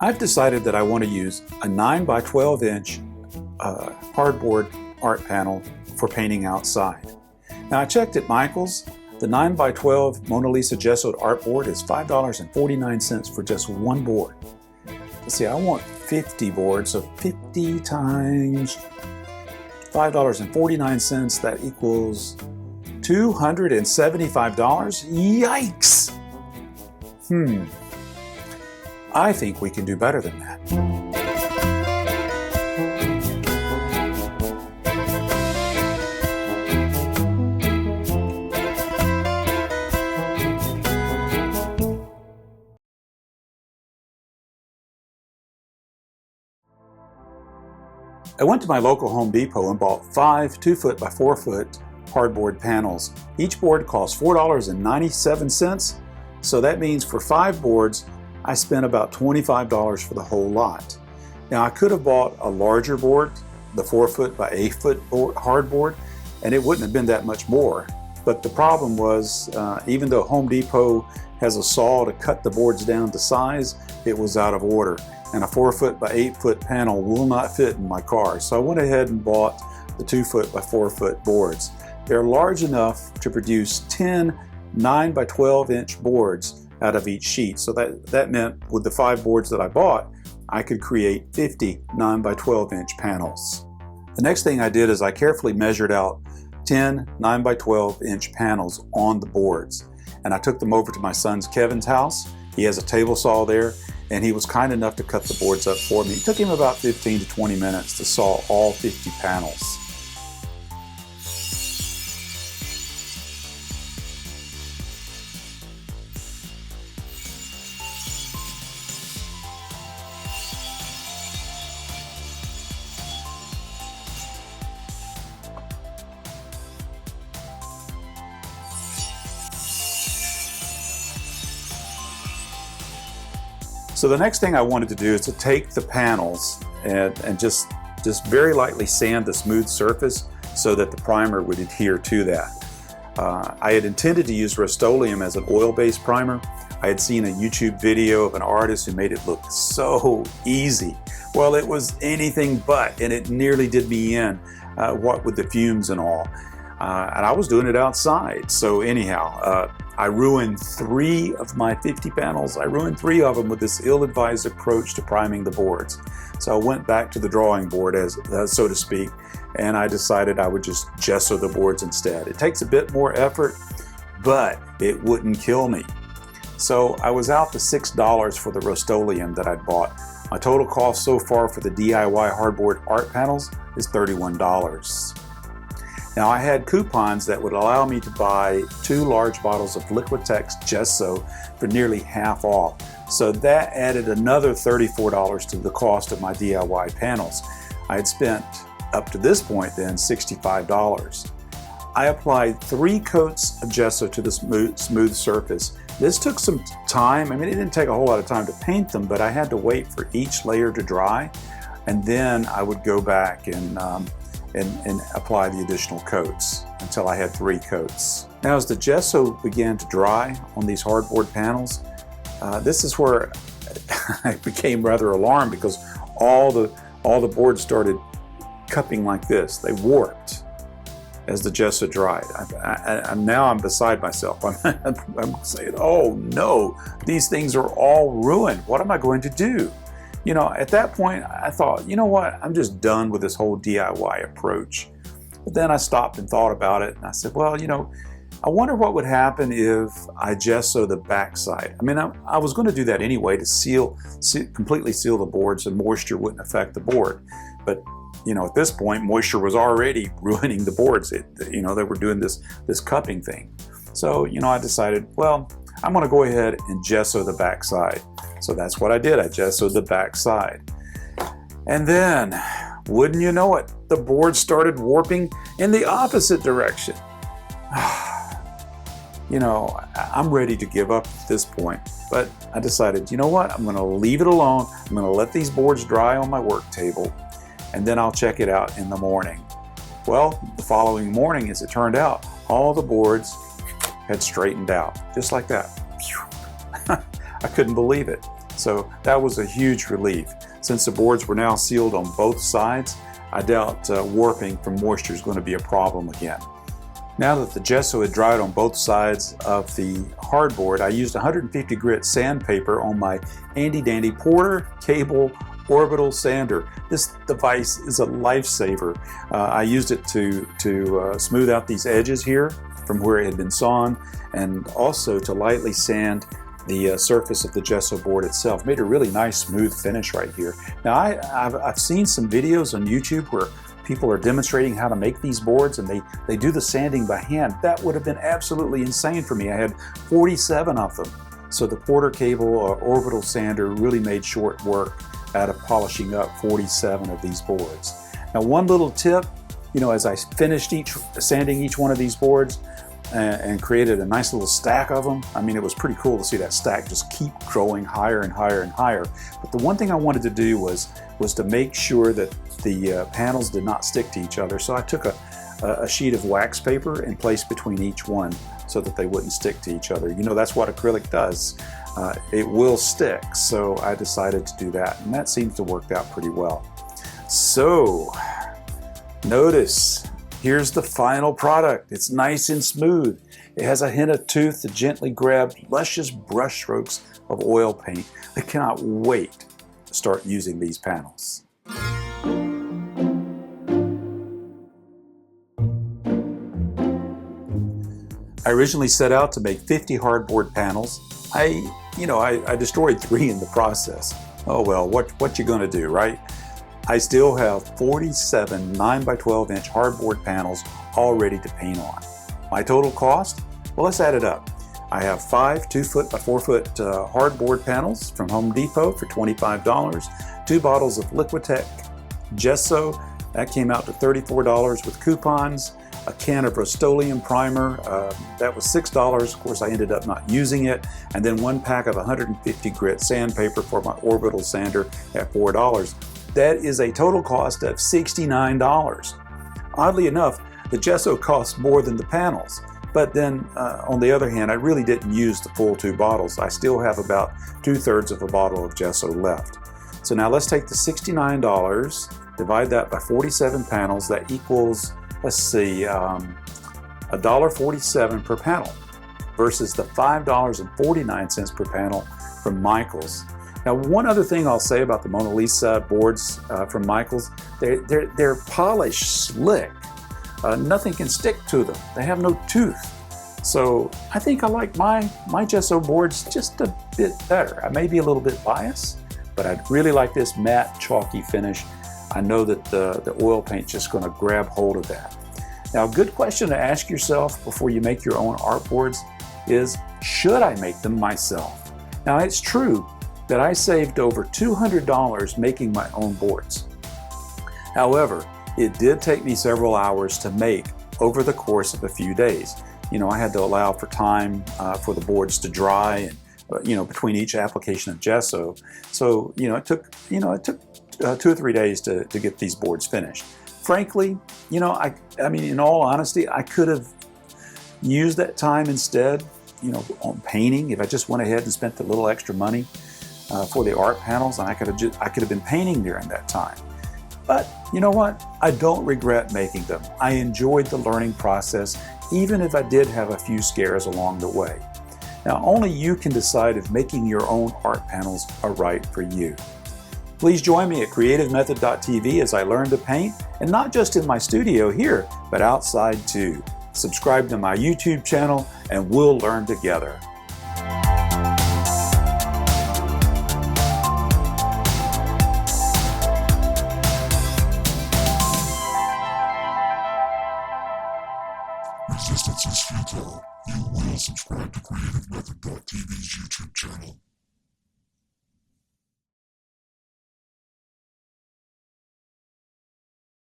I've decided that I want to use a 9 by 12 inch hardboard art panel for painting outside. Now I checked at Michael's. The 9 by 12 Lisa Gessoed Art Board is $5.49 for just one board. Let's see, I want 50 boards, so 50 times $5.49, that equals $275. Yikes! I think we can do better than that. I went to my local Home Depot and bought 5 2-foot by 4-foot hardboard panels. Each board costs $4.97, so that means for 5 boards, I spent about $25 for the whole lot. Now I could have bought a larger board, the 4-foot by 8-foot hardboard, and it wouldn't have been that much more. But the problem was, even though Home Depot has a saw to cut the boards down to size, it was out of order. And a 4-foot by 8-foot panel will not fit in my car. So I went ahead and bought the 2-foot by 4-foot boards. They're large enough to produce 10 9 by 12 inch boards out of each sheet. So that meant with the 5 boards that I bought, I could create 50 9 by 12 inch panels. The next thing I did is I carefully measured out 10 9 by 12 inch panels on the boards. And I took them over to my son's Kevin's house. He has a table saw there, and he was kind enough to cut the boards up for me. It took him about 15 to 20 minutes to saw all 50 panels. So the next thing I wanted to do is to take the panels and just very lightly sand the smooth surface so that the primer would adhere to that. I had intended to use Rustoleum as an oil-based primer. I had seen a YouTube video of an artist who made it look so easy. Well, it was anything but, and it nearly did me in, what with the fumes and all. And I was doing it outside. So anyhow, I ruined 3 of my 50 panels. I ruined 3 of them with this ill-advised approach to priming the boards. So I went back to the drawing board, so to speak, and I decided I would just gesso the boards instead. It takes a bit more effort, but it wouldn't kill me. So I was out to $6 for the Rustoleum that I'd bought. My total cost so far for the DIY hardboard art panels is $31. Now I had coupons that would allow me to buy 2 large bottles of Liquitex gesso for nearly half off. So that added another $34 to the cost of my DIY panels. I had spent up to this point then $65. I applied 3 coats of gesso to the smooth surface. This took some time. I mean, it didn't take a whole lot of time to paint them, but I had to wait for each layer to dry, and then I would go back and apply the additional coats until I had 3 coats. Now as the gesso began to dry on these hardboard panels, this is where I became rather alarmed because all the boards started cupping like this. They warped as the gesso dried. Now I'm beside myself. I'm saying, oh no, these things are all ruined. What am I going to do? You know, at that point, I thought, you know what, I'm just done with this whole DIY approach. But then I stopped and thought about it, and I said, well, you know, I wonder what would happen if I gesso the backside. I mean, I was going to do that anyway to completely seal the board so moisture wouldn't affect the board. But, you know, at this point, moisture was already ruining the boards. You know, they were doing this cupping thing. So, you know, I decided, well, I'm going to go ahead and gesso the backside. So that's what I did. I gessoed the back side. And then, wouldn't you know it, the board started warping in the opposite direction. You know, I'm ready to give up at this point. But I decided, you know what, I'm going to leave it alone. I'm going to let these boards dry on my work table, and then I'll check it out in the morning. Well, the following morning, as it turned out, all the boards had straightened out, just like that. I couldn't believe it. So that was a huge relief. Since the boards were now sealed on both sides, I doubt warping from moisture is going to be a problem again. Now that the gesso had dried on both sides of the hardboard, I used 150 grit sandpaper on my handy dandy Porter Cable orbital sander. This device is a lifesaver. I used it to smooth out these edges here from where it had been sawn, and also to lightly sand the surface of the gesso board itself. Made a really nice smooth finish right here. Now I've seen some videos on YouTube where people are demonstrating how to make these boards, and they do the sanding by hand. That would have been absolutely insane for me. I had 47 of them. So the Porter Cable orbital sander really made short work out of polishing up 47 of these boards. Now one little tip, as I finished sanding each one of these boards and created a nice little stack of them, I mean, it was pretty cool to see that stack just keep growing higher and higher and higher. But the one thing I wanted to do was to make sure that the panels did not stick to each other. So I took a sheet of wax paper and placed between each one so that they wouldn't stick to each other. That's what acrylic does. It will stick, so I decided to do that, and that seems to work out pretty well. So, notice, here's the final product. It's nice and smooth. It has a hint of tooth to gently grab luscious brush strokes of oil paint. I cannot wait to start using these panels. I originally set out to make 50 hardboard panels. I destroyed 3 in the process. Oh well, what you gonna do, right? I still have 47 9 by 12 inch hardboard panels all ready to paint on. My total cost? Well, let's add it up. I have 5 2-foot by 4-foot hardboard panels from Home Depot for $25, 2 bottles of Liquitech gesso, that came out to $34 with coupons, a can of Rustoleum primer, that was $6. Of course, I ended up not using it. And then 1 pack of 150 grit sandpaper for my orbital sander at $4. That is a total cost of $69. Oddly enough, the gesso costs more than the panels. But then, on the other hand, I really didn't use the full 2 bottles. I still have about 2/3 of a bottle of gesso left. So now let's take the $69, divide that by 47 panels. That equals, let's see, $1.47 per panel versus the $5.49 per panel from Michaels. Now, one other thing I'll say about the Mona Lisa boards from Michaels, they're polished slick. Nothing can stick to them. They have no tooth. So I think I like my gesso boards just a bit better. I may be a little bit biased, but I'd really like this matte chalky finish. I know that the oil paint's just going to grab hold of that. Now, a good question to ask yourself before you make your own art boards is, should I make them myself? Now, it's true that I saved over $200 making my own boards. However, it did take me several hours to make over the course of a few days. I had to allow for time for the boards to dry, and between each application of gesso. So it took 2 or 3 days to get these boards finished. Frankly, I mean, in all honesty, I could have used that time instead, on painting. If I just went ahead and spent the little extra money for the art panels, and I could have been painting during that time. But you know what? I don't regret making them. I enjoyed the learning process, even if I did have a few scares along the way. Now, only you can decide if making your own art panels are right for you. Please join me at creativemethod.tv as I learn to paint, and not just in my studio here, but outside too. Subscribe to my YouTube channel, and we'll learn together. Resistance is futile. You will subscribe to creativemethod.tv's YouTube channel.